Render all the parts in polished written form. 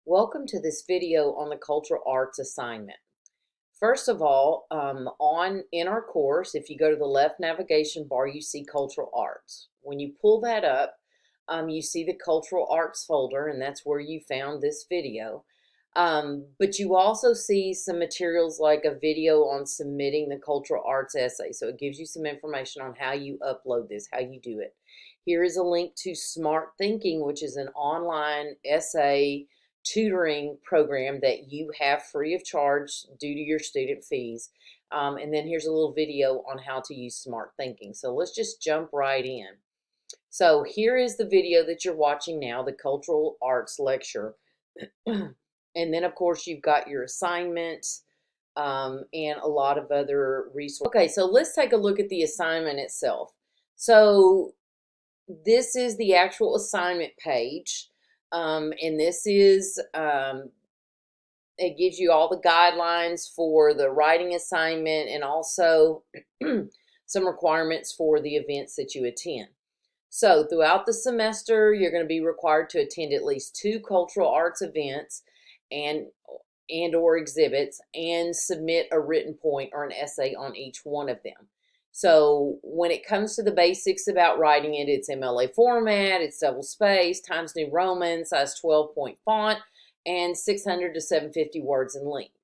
Welcome to this video on the cultural arts assignment. First of all, in our course, if you go to the left navigation bar, you see cultural arts. When you pull that up, you see the cultural arts folder, and that's where you found this video. But you also see some materials like a video on submitting the cultural arts essay. So it gives you some information on how you upload this, how you do it. Here is a link to Smart Thinking, which is an online essay tutoring program that you have free of charge due to your student fees. And then here's a little video on how to use Smart Thinking. So let's just jump right in. So here is the video that you're watching now, the cultural arts lecture. And then, of course, you've got your assignments and a lot of other resources. Okay, so let's take a look at the assignment itself. So this is the actual assignment page. And this is, it gives you all the guidelines for the writing assignment and also some requirements for the events that you attend. So throughout the semester, you're going to be required to attend at least 2 cultural arts events and or exhibits and submit a written point or an essay on each one of them. So when it comes to the basics about writing it, it's MLA format, it's double space, Times New Roman, size 12-point font, and 600 to 750 words in length.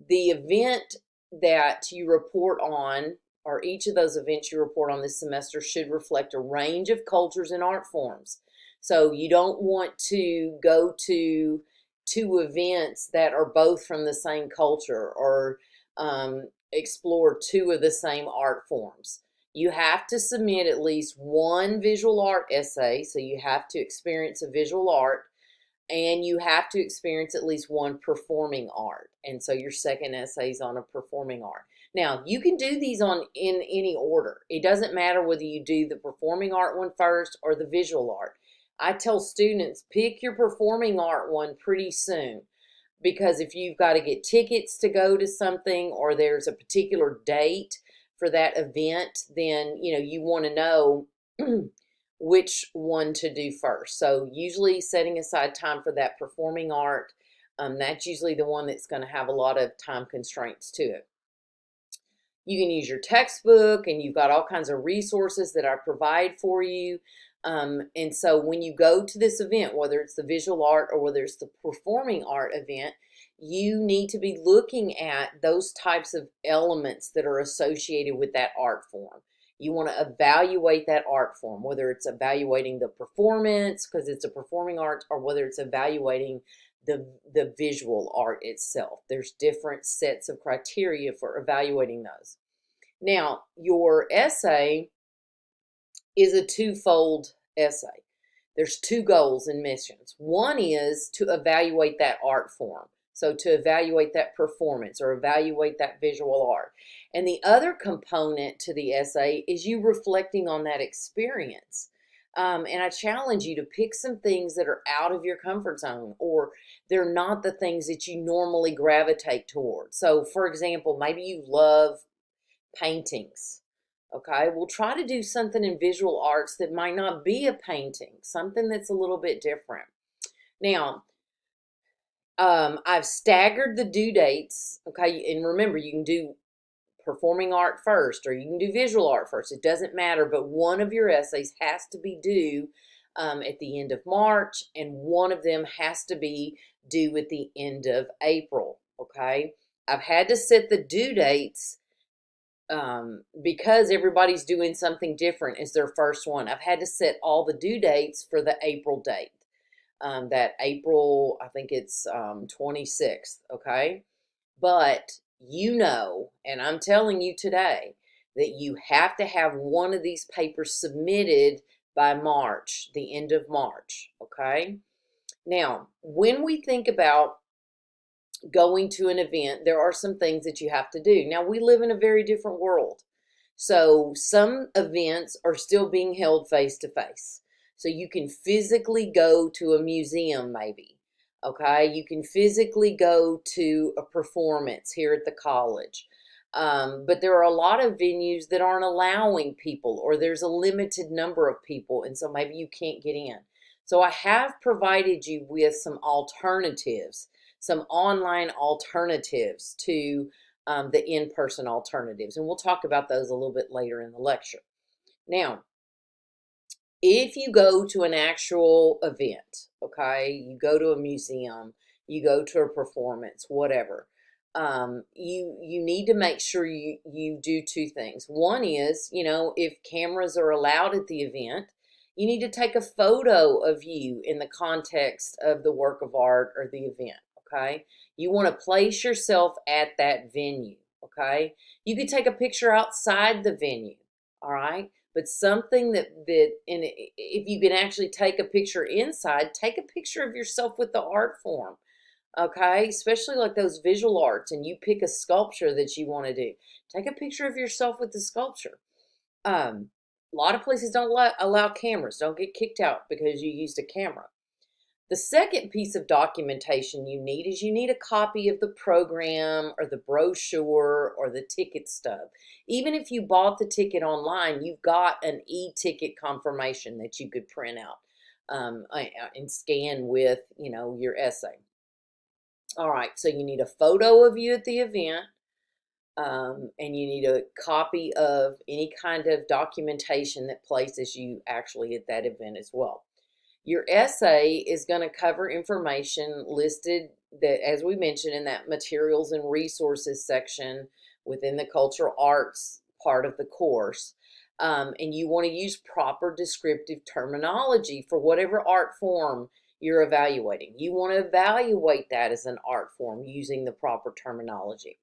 The event that you report on, or each of those events you report on this semester, should reflect a range of cultures and art forms. So you don't want to go to 2 events that are both from the same culture or explore 2 of the same art forms. You have to submit at least 1 visual art essay, so you have to experience a visual art, and you have to experience at least 1 performing art. And so your second essay is on a performing art. Now, you can do these in any order. It doesn't matter whether you do the performing art one first or the visual art. I tell students, pick your performing art one pretty soon, because if you've got to get tickets to go to something or there's a particular date for that event, then you want to know which one to do first. So usually setting aside time for that performing art, that's usually the one that's going to have a lot of time constraints to it. You can use your textbook, and you've got all kinds of resources that I provide for you. And so when you go to this event, whether it's the visual art or whether it's the performing art event, you need to be looking at those types of elements that are associated with that art form. You want to evaluate that art form, whether it's evaluating the performance because it's a performing art, or whether it's evaluating the visual art itself. There's different sets of criteria for evaluating those. Now, your essay is a 2-fold essay. There's 2 goals and missions. One is to evaluate that art form. So to evaluate that performance or evaluate that visual art. And the other component to the essay is you reflecting on that experience. And I challenge you to pick some things that are out of your comfort zone, or they're not the things that you normally gravitate toward. So for example, maybe you love paintings. Okay, we'll try to do something in visual arts that might not be a painting, something that's a little bit different. Now, I've staggered the due dates. Okay, and remember, you can do performing art first or you can do visual art first. It doesn't matter, but one of your essays has to be due at the end of March, and one of them has to be due at the end of April. Okay, I've had to set the due dates because everybody's doing something different as their first one. I've had to set all the due dates for the April date. That April, I think it's 26th, okay? But and I'm telling you today, that you have to have one of these papers submitted by March, the end of March, okay? Now, when we think about going to an event, there are some things that you have to do. Now, we live in a very different world. So some events are still being held face to face. So you can physically go to a museum maybe, okay? You can physically go to a performance here at the college. But there are a lot of venues that aren't allowing people, or there's a limited number of people, and so maybe you can't get in. So I have provided you with some alternatives, some online alternatives to the in-person alternatives. And we'll talk about those a little bit later in the lecture. Now, if you go to an actual event, okay, you go to a museum, you go to a performance, whatever, you need to make sure you do two things. One is, if cameras are allowed at the event, you need to take a photo of you in the context of the work of art or the event, okay? You want to place yourself at that venue, okay? You could take a picture outside the venue, all right? But something and if you can actually take a picture inside, take a picture of yourself with the art form, okay? Especially like those visual arts, and you pick a sculpture that you want to do. Take a picture of yourself with the sculpture. A lot of places don't allow cameras. Don't get kicked out because you used a camera. The second piece of documentation you need is you need a copy of the program or the brochure or the ticket stub. Even if you bought the ticket online, you've got an e-ticket confirmation that you could print out and scan with, your essay. All right, so you need a photo of you at the event, and you need a copy of any kind of documentation that places you actually at that event as well. Your essay is going to cover information listed that, as we mentioned, in that materials and resources section within the cultural arts part of the course. And you want to use proper descriptive terminology for whatever art form you're evaluating. You want to evaluate that as an art form using the proper terminology.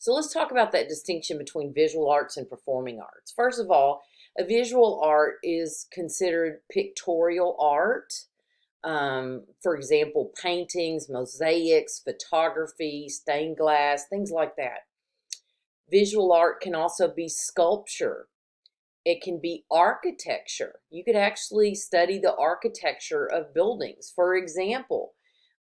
So let's talk about that distinction between visual arts and performing arts. First of all, a visual art is considered pictorial art. For example, paintings, mosaics, photography, stained glass, things like that. Visual art can also be sculpture. It can be architecture. You could actually study the architecture of buildings. For example,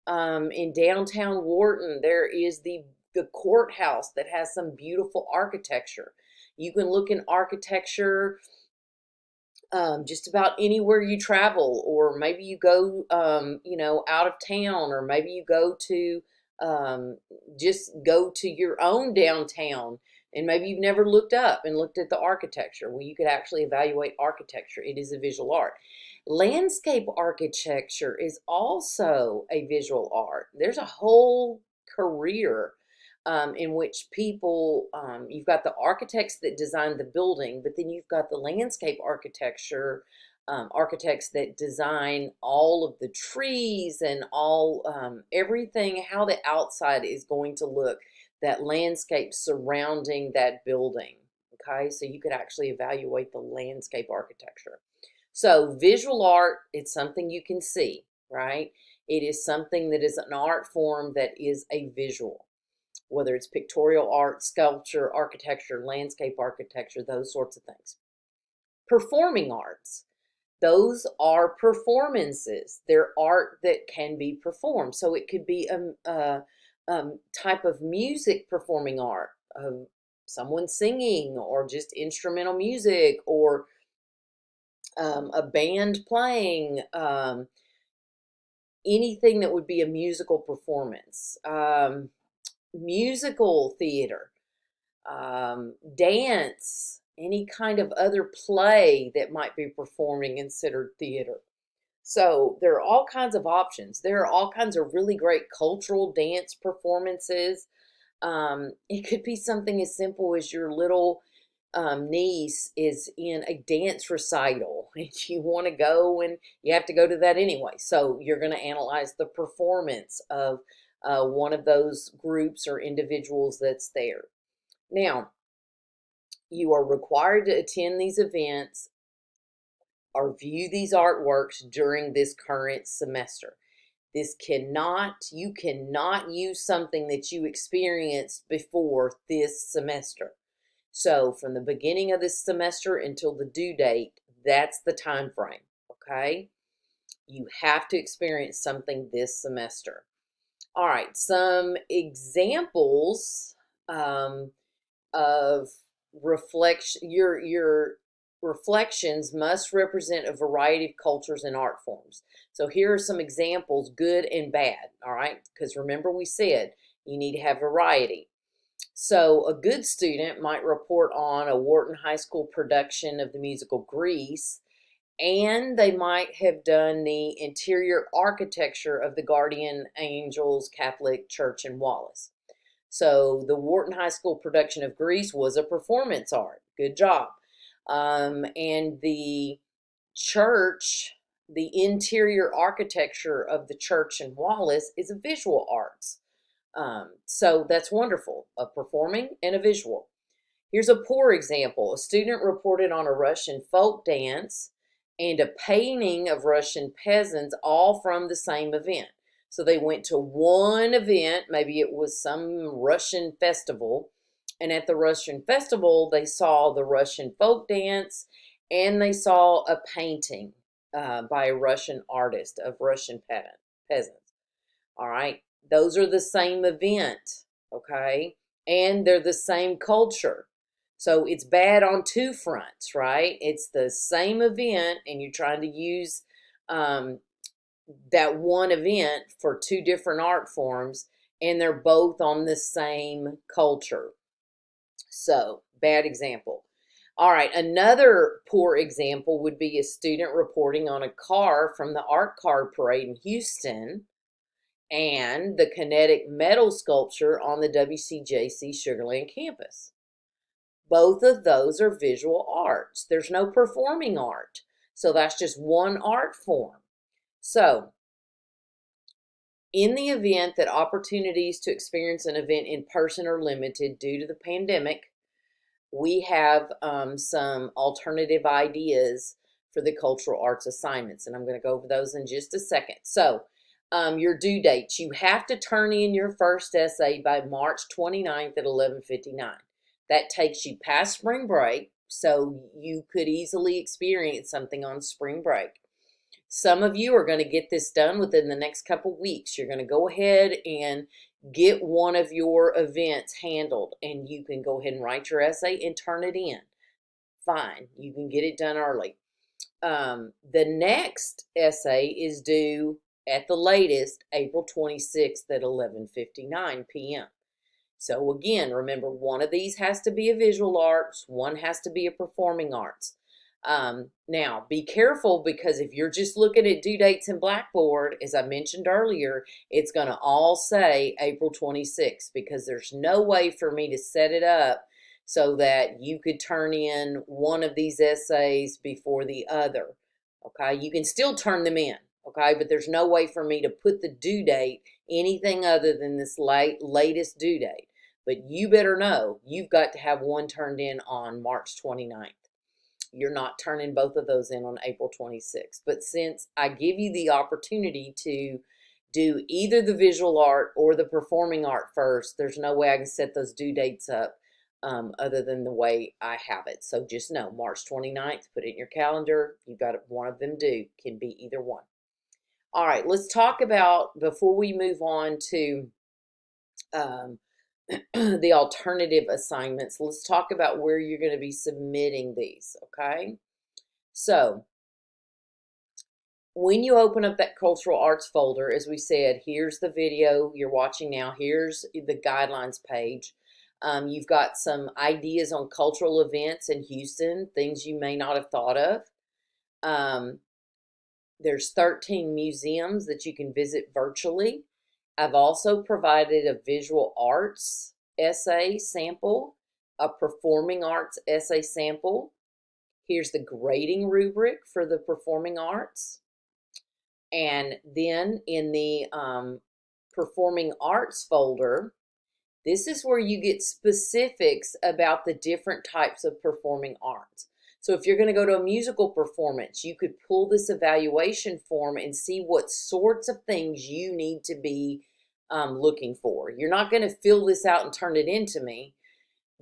in downtown Wharton, there is the courthouse that has some beautiful architecture. You can look in architecture just about anywhere you travel, or maybe you go, out of town, or maybe you go to just go to your own downtown, and maybe you've never looked up and looked at the architecture. Well, you could actually evaluate architecture. It is a visual art. Landscape architecture is also a visual art. There's a whole career in which people, you've got the architects that design the building, but then you've got the landscape architecture, architects that design all of the trees and all everything, how the outside is going to look, that landscape surrounding that building. Okay, so you could actually evaluate the landscape architecture. So visual art, it's something you can see, right? It is something that is an art form that is a visual, whether it's pictorial art, sculpture, architecture, landscape architecture, those sorts of things. Performing arts, those are performances. They're art that can be performed. So it could be a type of music performing art, of someone singing, or just instrumental music, or a band playing, anything that would be a musical performance. Musical theater, dance, any kind of other play that might be performing considered theater. So there are all kinds of options. There are all kinds of really great cultural dance performances. It could be something as simple as your little niece is in a dance recital and you want to go, and you have to go to that anyway. So you're going to analyze the performance of one of those groups or individuals that's there. Now, you are required to attend these events or view these artworks during this current semester. You cannot use something that you experienced before this semester. So from the beginning of this semester until the due date, that's the time frame, okay? You have to experience something this semester. All right, some examples of reflection. reflections must represent a variety of cultures and art forms. So here are some examples, good and bad, all right? Because remember we said you need to have variety. So a good student might report on a Wharton High School production of the musical Grease, and they might have done the interior architecture of the Guardian Angels Catholic Church in Wallace. So the Wharton High School production of Grease was a performance art. Good job. And the church, the interior architecture of the church in Wallace is a visual arts. So that's wonderful, a performing and a visual. Here's a poor example. A student reported on a Russian folk dance and a painting of Russian peasants, all from the same event. So they went to one event, maybe it was some Russian festival, and at the Russian festival, they saw the Russian folk dance and they saw a painting by a Russian artist of Russian peasants. All right, those are the same event, okay? And they're the same culture. So it's bad on two fronts, right? It's the same event and you're trying to use that one event for two different art forms, and they're both on the same culture. So, bad example. All right, another poor example would be a student reporting on a car from the art car parade in Houston and the kinetic metal sculpture on the WCJC Sugar Land campus. Both of those are visual arts. There's no performing art. So that's just one art form. So, in the event that opportunities to experience an event in person are limited due to the pandemic, we have some alternative ideas for the cultural arts assignments, and I'm going to go over those in just a second. So, your due dates. You have to turn in your first essay by March 29th at 11:59. That takes you past spring break, so you could easily experience something on spring break. Some of you are going to get this done within the next couple weeks. You're going to go ahead and get one of your events handled, and you can go ahead and write your essay and turn it in. Fine, you can get it done early. The next essay is due at the latest April 26th at 11:59 p.m. So again, remember, one of these has to be a visual arts, one has to be a performing arts. Now, be careful, because if you're just looking at due dates in Blackboard, as I mentioned earlier, it's going to all say April 26th, because there's no way for me to set it up so that you could turn in one of these essays before the other. Okay, you can still turn them in, okay, but there's no way for me to put the due date anything other than this latest due date. But you better know you've got to have one turned in on March 29th. You're not turning both of those in on April 26th. But since I give you the opportunity to do either the visual art or the performing art first, there's no way I can set those due dates up other than the way I have it. So just know, March 29th, put it in your calendar. You've got one of them due. Can be either one. All right, let's talk about, before we move on to the alternative assignments, let's talk about where you're going to be submitting these, okay? So, when you open up that cultural arts folder, as we said, here's the video you're watching now, here's the guidelines page. You've got some ideas on cultural events in Houston, things you may not have thought of. There's 13 museums that you can visit virtually. I've also provided a visual arts essay sample, a performing arts essay sample. Here's the grading rubric for the performing arts. And then in the performing arts folder, this is where you get specifics about the different types of performing arts. So if you're going to go to a musical performance, you could pull this evaluation form and see what sorts of things you need to be looking for. You're not going to fill this out and turn it into me,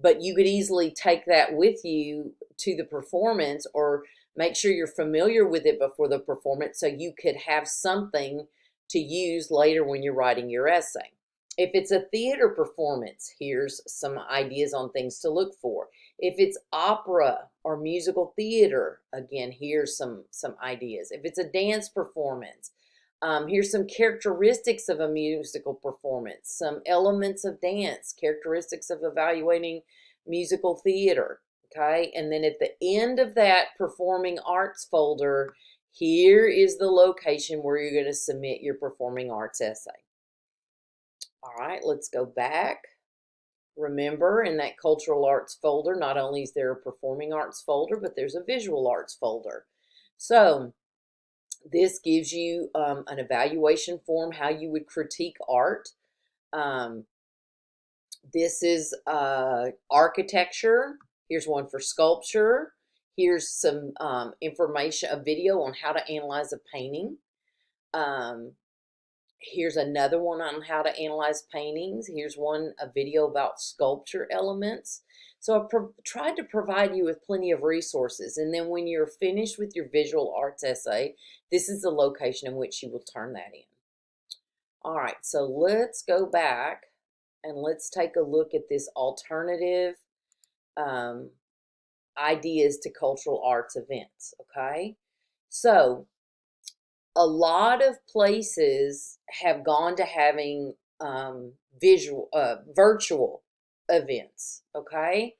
but you could easily take that with you to the performance, or make sure you're familiar with it before the performance so you could have something to use later when you're writing your essay. If it's a theater performance, here's some ideas on things to look for. If it's opera or musical theater, again, here's some ideas. If it's a dance performance, here's some characteristics of a musical performance, some elements of dance, characteristics of evaluating musical theater. Okay, and then at the end of that performing arts folder, here is the location where you're going to submit your performing arts essay. All right, let's go back. Remember, in that cultural arts folder, not only is there a performing arts folder, but there's a visual arts folder. So this gives you an evaluation form, how you would critique art. This is architecture. Here's one for sculpture. Here's some information, a video on how to analyze a painting. Here's another one on how to analyze paintings. Here's one, a video about sculpture elements. So I've tried to provide you with plenty of resources. And then when you're finished with your visual arts essay, this is the location in which you will turn that in. All right, so let's go back and let's take a look at this alternative ideas to cultural arts events, okay? So a lot of places have gone to having virtual events, okay?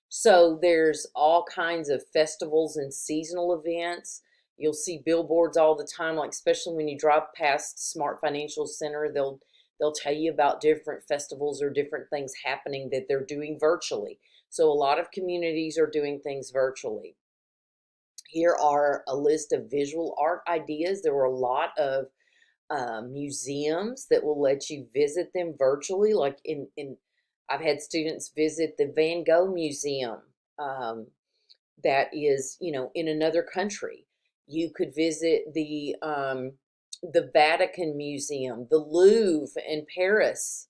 So there's all kinds of festivals and seasonal events. You'll see billboards all the time, like especially when you drive past Smart Financial Center, they'll tell you about different festivals or different things happening that they're doing virtually. So a lot of communities are doing things virtually. Here are a list of visual art ideas. There were a lot of museums that will let you visit them virtually. Like I've had students visit the Van Gogh Museum that is, in another country. You could visit the Vatican Museum, the Louvre in Paris.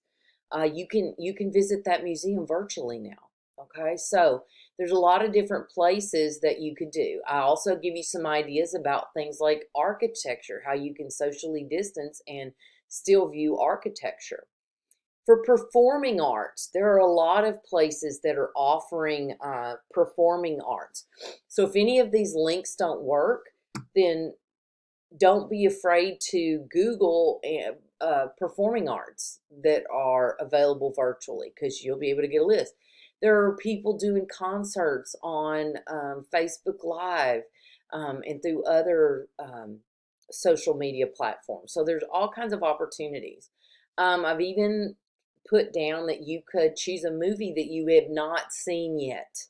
You can visit that museum virtually now. Okay, so there's a lot of different places that you could do. I also give you some ideas about things like architecture, how you can socially distance and still view architecture. For performing arts, there are a lot of places that are offering performing arts. So if any of these links don't work, then don't be afraid to Google performing arts that are available virtually, because you'll be able to get a list. There are people doing concerts on Facebook Live and through other social media platforms. So there's all kinds of opportunities. I've even put down that you could choose a movie that you have not seen yet.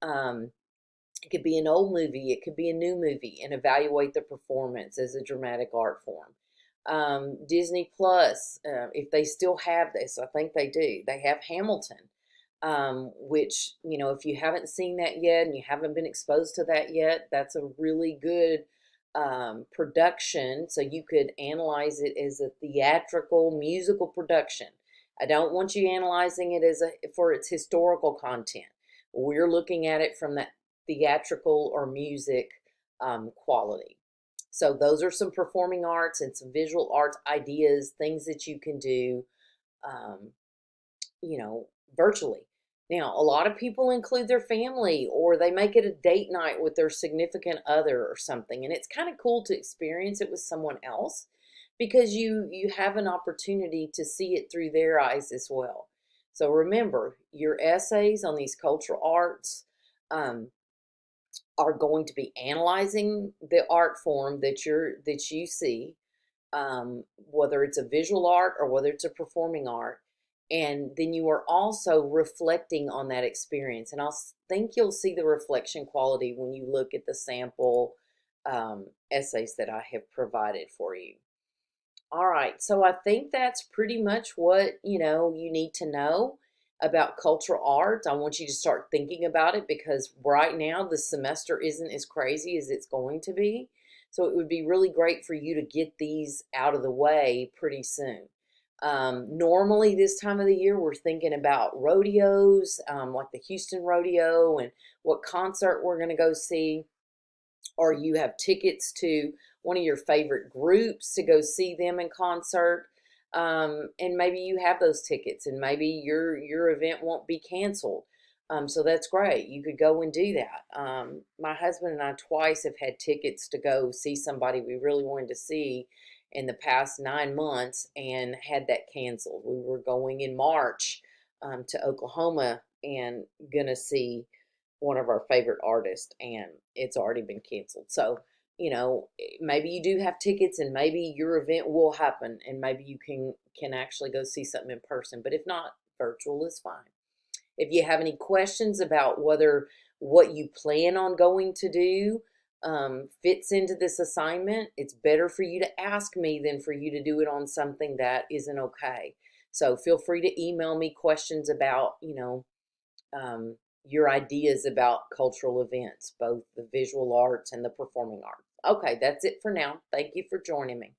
It could be an old movie, it could be a new movie, and evaluate the performance as a dramatic art form. Disney Plus, if they still have this, I think they do. They have Hamilton, which, if you haven't seen that yet and you haven't been exposed to that yet, that's a really good production. So you could analyze it as a theatrical musical production. I don't want you analyzing it for its historical content. We're looking at it from that theatrical or music quality. So those are some performing arts and some visual arts ideas, things that you can do, virtually. Now, a lot of people include their family, or they make it a date night with their significant other or something. And it's kind of cool to experience it with someone else, because you have an opportunity to see it through their eyes as well. So remember, your essays on these cultural arts are going to be analyzing the art form that you see, whether it's a visual art or whether it's a performing art. And then you are also reflecting on that experience. And I think you'll see the reflection quality when you look at the sample essays that I have provided for you. All right, so I think that's pretty much what you need to know about cultural arts. I want you to start thinking about it, because right now the semester isn't as crazy as it's going to be. So it would be really great for you to get these out of the way pretty soon. Normally this time of the year, we're thinking about rodeos, like the Houston Rodeo, and what concert we're going to go see. Or you have tickets to one of your favorite groups to go see them in concert. And maybe you have those tickets, and maybe your event won't be canceled. So that's great. You could go and do that. My husband and I twice have had tickets to go see somebody we really wanted to see in the past 9 months and had that canceled. We were going in March to Oklahoma and gonna see one of our favorite artists, and it's already been canceled. So, maybe you do have tickets, and maybe your event will happen, and maybe you can actually go see something in person. But if not, virtual is fine. If you have any questions about whether what you plan on going to do fits into this assignment, it's better for you to ask me than for you to do it on something that isn't okay. So feel free to email me questions about, um, your ideas about cultural events, both the visual arts and the performing arts. Okay, that's it for now. Thank you for joining me.